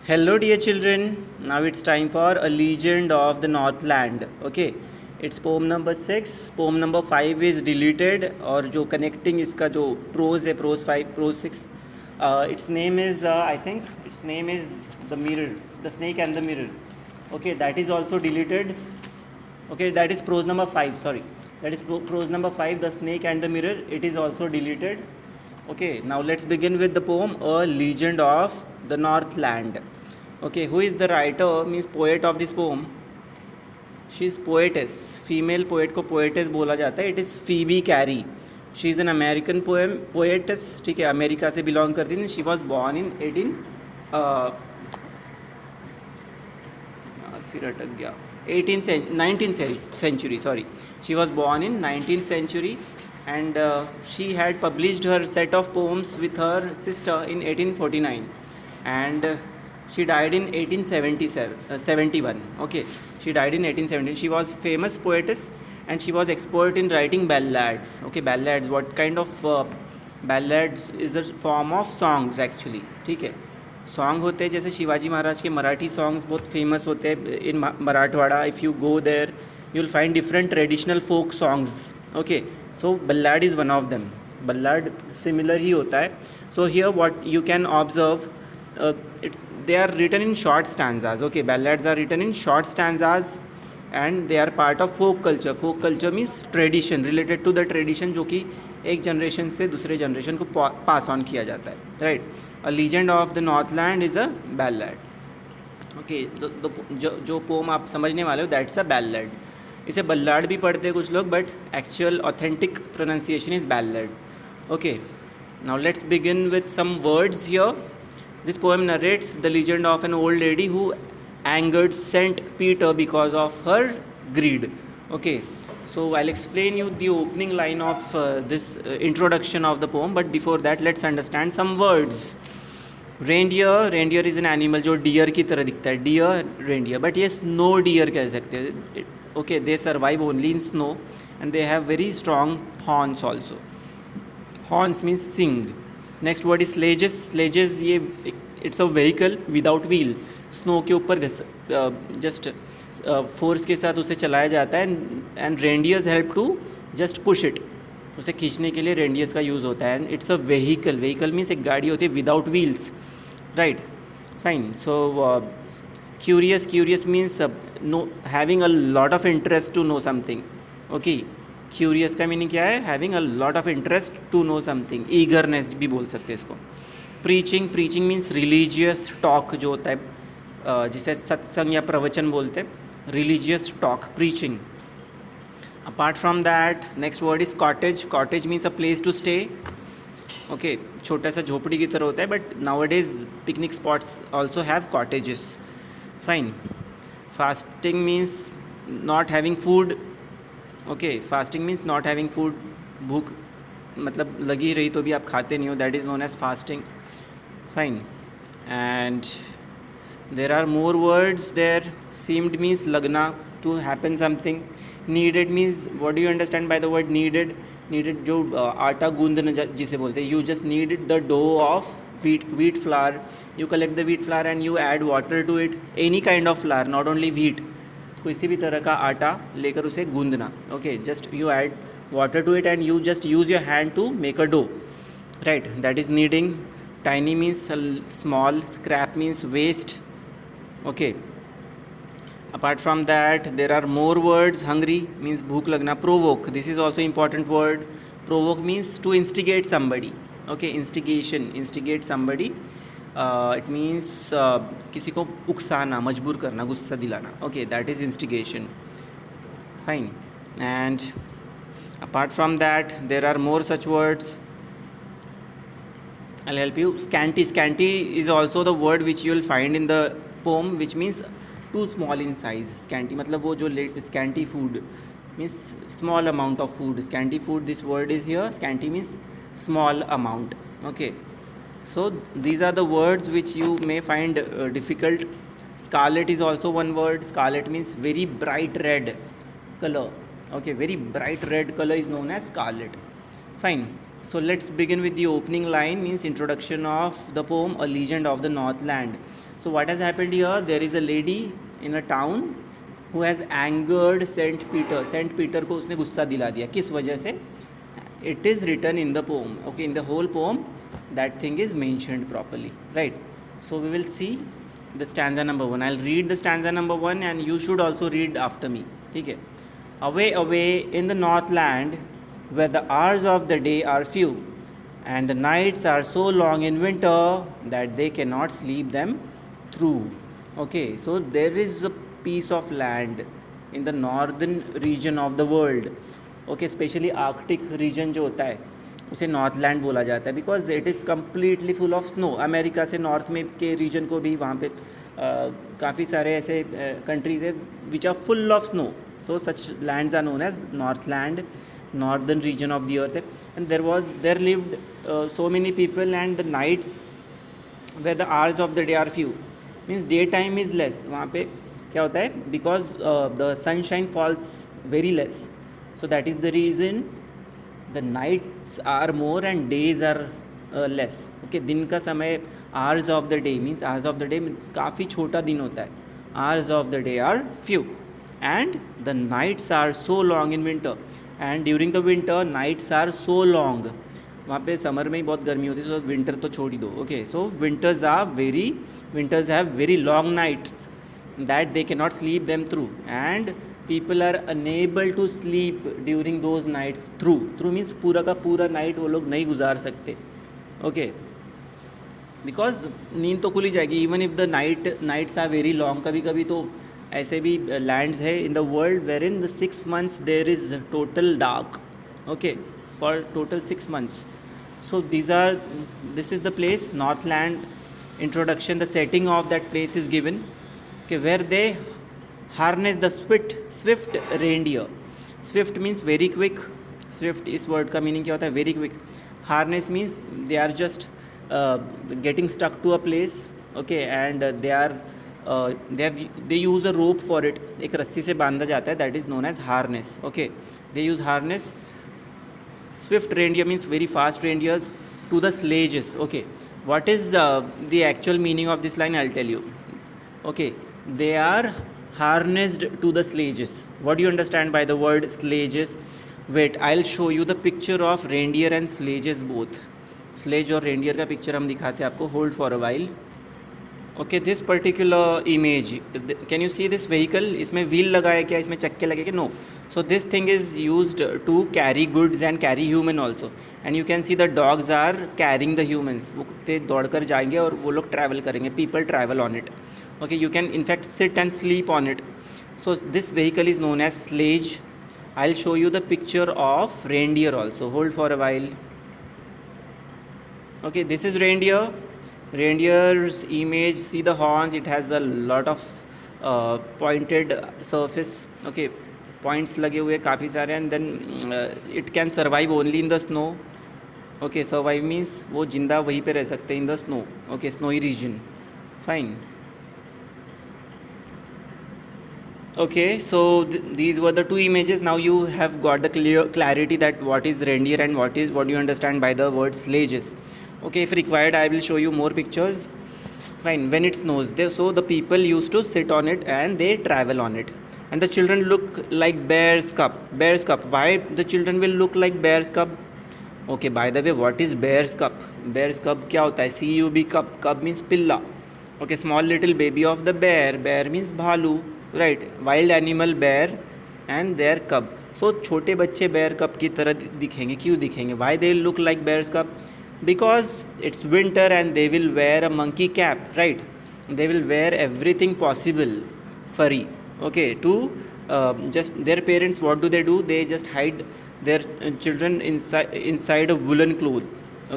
Hello, dear children. Now it's time for A Legend of the Northland. Okay, it's poem number 6. Poem number 5 is deleted, और जो connecting इसका जो prose है, prose 5, prose 6. Its name is, I think, its name is The Mirror, The Snake and the Mirror. Okay, that is also deleted. Okay, that is prose number 5, sorry. That is prose number 5, The Snake and the Mirror. It is also deleted. Okay, now let's begin with the poem A Legend of the Northland. Okay, who is the writer, means poet of this poem? She is poetess. Female poet को poetess बोला जाता है. It is Phoebe Carey. She is an American poetess. ठीक है, America से belong करती है. She was born in 18 फिर अटक गया 19th century, sorry. She was born in 19th century, and she had published her set of poems with her sister in 1849, and she died in 1871. Okay, she died in 1870. She was famous poetess, and she was expert in writing ballads. Okay, ballads, what kind of ballads is a form of songs actually. ठीक है, song होते हैं जैसे शिवाजी महाराज के Marathi songs बहुत famous होते हैं in Marathwada. If you go there you will find different traditional folk songs. Okay, so ballad is one of them. Ballad similar ही होता है. So here what you can observe, it's they are written in short stanzas. Okay, ballads are written in short stanzas, and they are part of folk culture. Folk culture means tradition, related to the tradition जो कि एक generation से दूसरे generation को pass on किया जाता है. Right, a legend of the Northland is a ballad. Okay, जो पोम आप समझने वाले हो, दैट्स अ बैलेड. इसे बल्लाड भी पढ़ते हैं कुछ लोग, but actual authentic pronunciation is ballad. Okay, now let's begin with some words here. This poem narrates the legend of an old lady who angered Saint Peter because of her greed. Okay, so I'll explain you the opening line of this introduction of the poem, but before that let's understand some words. Reindeer is an animal जो deer की तरह दिखता है. Deer, reindeer, but ये snow deer कह सकते हैं. Okay, they survive only in snow, and they have very strong horns also. Horns means sing. Next word is sledges. Sledges ये it's a vehicle without wheel. Snow के ऊपर just force के साथ उसे चलाया जाता है, and reindeers help to just push it. उसे खींचने के लिए रेंडियर्स का यूज़ होता है. And it's a vehicle. Vehicle means एक गाड़ी होती है without wheels. Right, fine. So curious means no having a lot of interest to know something. Okay, curious का मीनिंग क्या है? Having a lot of interest to know something. Eagerness भी बोल सकते हैं इसको. प्रीचिंग मीन्स रिलीजियस टॉक जो होता है, जिसे सत्संग या प्रवचन बोलते हैं. Religious talk, preaching. Apart from that next word is cottage. Cottage means a place to stay. Okay, छोटा सा झोपड़ी की तरह होता है, but nowadays picnic spots also have cottages. Fine. Fasting means not having food. Okay, fasting means not having food. भूख मतलब लगी रही तो भी आप खाते नहीं हो, that is known as fasting. Fine. And there are more words there. Seemed means लगना, to happen something. Needed means, what do you understand by the word needed? Needed जो आटा गूंदना जिसे बोलते हैं. You just need the dough of wheat flour. You collect the wheat flour and you add water to it. Any kind of flour, not only wheat. किसी भी तरह का आटा लेकर उसे गूंदना. Okay, just you add water to it and you just use your hand to make a dough. Right, that is kneading. Tiny means small. Scrap means waste. Okay, apart from that there are more words. Hungry means भूख लगना. Provoke, this is also important word. Provoke means to instigate somebody. Okay, instigate somebody. It means किसी को उकसाना, मजबूर करना, गुस्सा दिलाना. Okay, that is instigation. Fine. And apart from that there are more such words. I'll help you. Scanty is also the word which you will find in the poem, which means too small in size. Scanty मतलब वो जो scanty food means small amount of food. Scanty food, this word is here. Scanty means small amount. Okay, so these are the words which you may find difficult. Scarlet is also one word. Scarlet means very bright red color. Okay, very bright red color is known as scarlet. Fine. So let's begin with the opening line, means introduction of the poem A Legend of the Northland. So what has happened here? There is a lady in a town who has angered Saint Peter. Saint Peter को उसने गुस्सा दिला दिया. किस वजह से? It is written in the poem. Okay, in the whole poem, that thing is mentioned properly, right? So we will see the stanza number 1. I'll read the stanza number 1 and you should also read after me. ठीक है? Away, away in the Northland, where the hours of the day are few, and the nights are so long in winter that they cannot sleep them through. Okay, so there is a piece of land in the northern region of the world. Okay, especially Arctic region जो होता है उसे Northland बोला जाता है, because it is completely full of snow. America से north में के रीजन को भी वहाँ पे काफ़ी सारे ऐसे कंट्रीज है which are full of snow. So such lands are known as Northland, northern region of the earth. And there lived so many people, and the nights where the hours of the day are few, means daytime is less. वहाँ पे क्या होता है? Because the sunshine falls very less, so that is the reason the nights are more and days are less. Okay, दिन का समय hours of the day means काफ़ी छोटा दिन होता है. Hours of the day are few. And the nights are so long in winter, and during the winter nights are so long. वहाँ पे समर में ही बहुत गर्मी होती है, so winter तो छोड़ ही दो. Okay, so winters have very long nights that they cannot sleep them through, and people are unable to sleep during those nights through means पूरा का पूरा night वो लोग नहीं गुजार सकते. Okay, because नींद तो खुल ही जाएगी even if the nights are very long. कभी कभी तो ऐसे भी लैंड्स है in the world where in the 6 months there is total dark. Okay, for total 6 months. So this is the place northland. Introduction, the setting of that place is given कि where they harness the swift reindeer. Swift means very quick. Swift इस word का meaning क्या होता है? Very quick. Harness means they are just getting stuck to a place. Okay, and they use a rope for it. एक रस्सी से बांधा जाता है, that is known as harness. Okay, they use harness. Swift reindeer means very fast reindeers. To the sledges. Okay, what is the actual meaning of this line? I'll tell you. Okay, they are harnessed to the sledges. What do you understand by the word sledges? Wait, I'll show you the picture of reindeer and sledges both. Sledge और reindeer का picture हम दिखाते हैं आपको. Hold for a while. Okay, this particular image, can you see this vehicle? इसमें wheel लगा है क्या? इसमें चक्के लगे क्या? No. So this thing is used to carry goods and carry human also. And you can see the dogs are carrying the humans. वो कुत्ते दौड़ कर जाएंगे और वो लोग ट्रैवल करेंगे. People travel on it. Okay, you can in fact sit and sleep on it. So this vehicle is known as sledge. I will show you the picture of reindeer also. Hold for a while. Okay, this is reindeer. Reindeer's image, see the horns, it has a lot of pointed surface. Okay, points लगे हुए काफ़ी सारे. and then it can survive only in the snow. Okay, survive means वो जिंदा वहीं पे रह सकते हैं in the snow. Okay, snowy region. Fine. Okay, so these were the two images. Now you have got the clarity that what is reindeer and what do you understand by the word sledges. Okay, if required I will show you more pictures. Fine. When it snows, so the people used to sit on it and they travel on it, and the children look like bear's cub. Why the children will look like bear's cub? Okay, by the way, what is bear's cub? Bear's cub क्या होता है? CUB, cub means पिल्ला. Okay, small little baby of the bear means भालू, right? Wild animal bear and their cub. So छोटे बच्चे bear cub की तरह दिखेंगे. क्यों दिखेंगे? Why they look like bear's cub? Because it's winter and they will wear a monkey cap, right? They will wear everything possible furry. Okay, to just their parents, what do? They just hide their children inside a woolen cloth.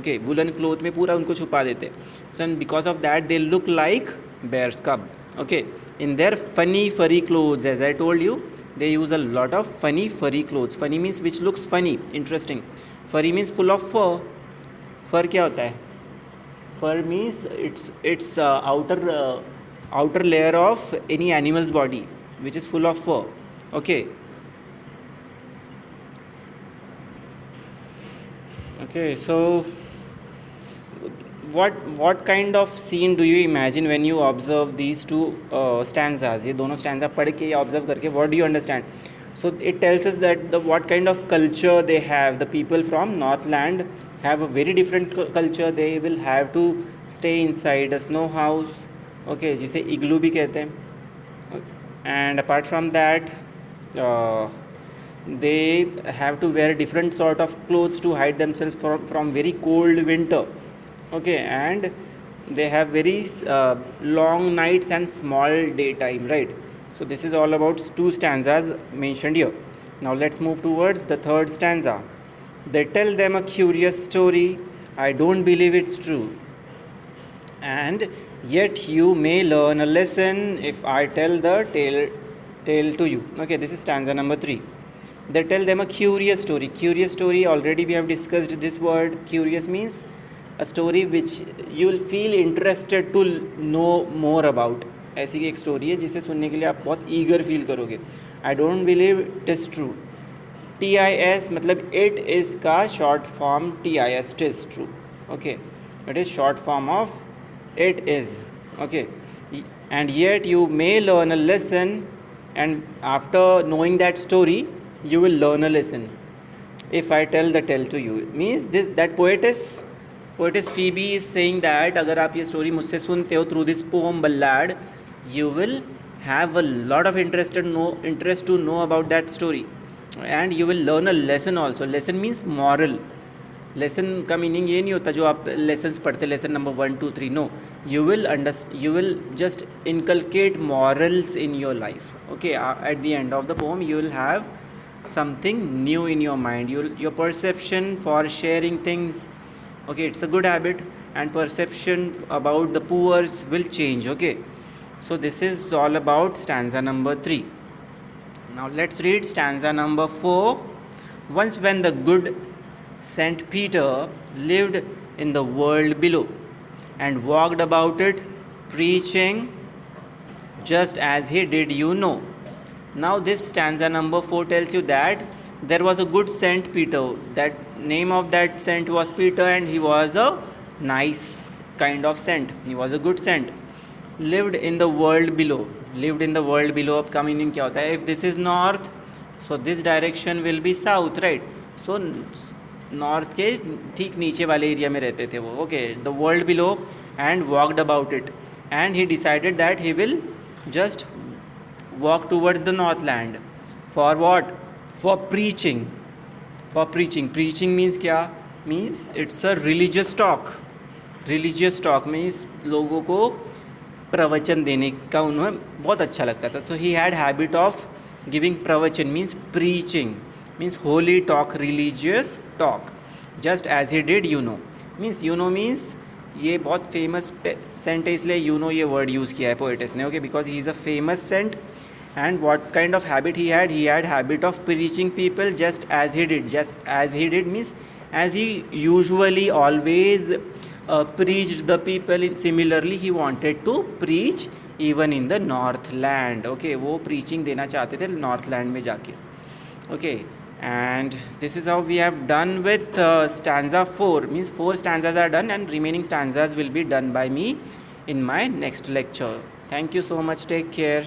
Okay, woolen cloth में पूरा उनको छुपा देते. So and because of that they look like bear's cub. Okay, in their funny furry clothes, as I told you, they use a lot of funny furry clothes. Funny means which looks funny, interesting. Furry means full of fur. फर क्या होता है? Fur means it's outer layer of any animal's body which is full of fur. Okay, Okay, so what kind of scene do you imagine when you observe these two stanzas? ये दोनों stanza पढ़ के या observe करके what do you understand? So it tells us that the what kind of culture they have. The people from Northland have a very different culture. They will have to stay inside a snow house. Okay, जिसे igloo भी कहते हैं. And apart from that, uh, they have to wear different sort of clothes to hide themselves from very cold winter. Okay, and they have very long nights and small daytime, right? So this is all about two stanzas mentioned here. Now let's move towards the third stanza. They tell them a curious story, I don't believe it's true, and yet you may learn a lesson if I tell the tale to you. Okay, this is stanza number 3. They tell them a curious story. Curious story, already we have discussed this word. Curious means a story which you will feel interested to know more about. ऐसी की एक story है जिसे सुनने के लिए आप बहुत ईगर फील करोगे. I don't believe it is true. TIS मतलब इट इज़ का short form TIS, it is true. Okay, it is short form of it is. Okay, and yet you may learn a lesson, and after knowing that story you will learn a lesson if I tell the tale to you. It means this, that poetess Phoebe is saying that अगर आप ये story मुझसे सुनते हो through this poem ballad, you will have a lot of interest to know about that story, and you will learn a lesson also. Lesson means moral. Lesson का meaning ये नहीं होता जो आप लेसन्स पढ़ते lesson number 1 2 3. No, you will just inculcate morals in your life. Okay, at the end of the poem you will have something new in your mind. Your perception for sharing things, okay, it's a good habit, and perception about the poor will change. Okay, so this is all about stanza number 3. Now let's read stanza number 4. Once when the good Saint Peter lived in the world below and walked about it, preaching just as he did, you know. Now this stanza number 4 tells you that there was a good Saint Peter. That name of that saint was Peter, and he was a nice kind of saint. He was a good saint. Lived in the world below. Lived in the world below. अब का meaning क्या होता है? If this is north, so this direction will be south, right? So north के ठीक नीचे वाले area में रहते थे वो. Okay, the world below and walked about it, and he decided that he will just walk towards the north land. For what? For preaching. Preaching means क्या? Means it's a religious talk. Religious talk means लोगों को प्रवचन देने का उन्हें बहुत अच्छा लगता था. So he had habit of giving प्रवचन. Means preaching means holy talk, religious talk, just as he did, you know. means you know means ये बहुत फेमस सेंट है, इसलिए you know ये वर्ड यूज़ किया है पोएटेस ने. Okay, because he is a famous saint. And what kind of habit he had habit of preaching people just as he did. Means as he usually always preached the people. Similarly he wanted to preach even in the north land. Okay, वो preaching देना चाहते थे north land में जाके. Okay, and this is how we have done with stanza 4. Means 4 stanzas are done, and remaining stanzas will be done by me in my next lecture. Thank you so much. Take care.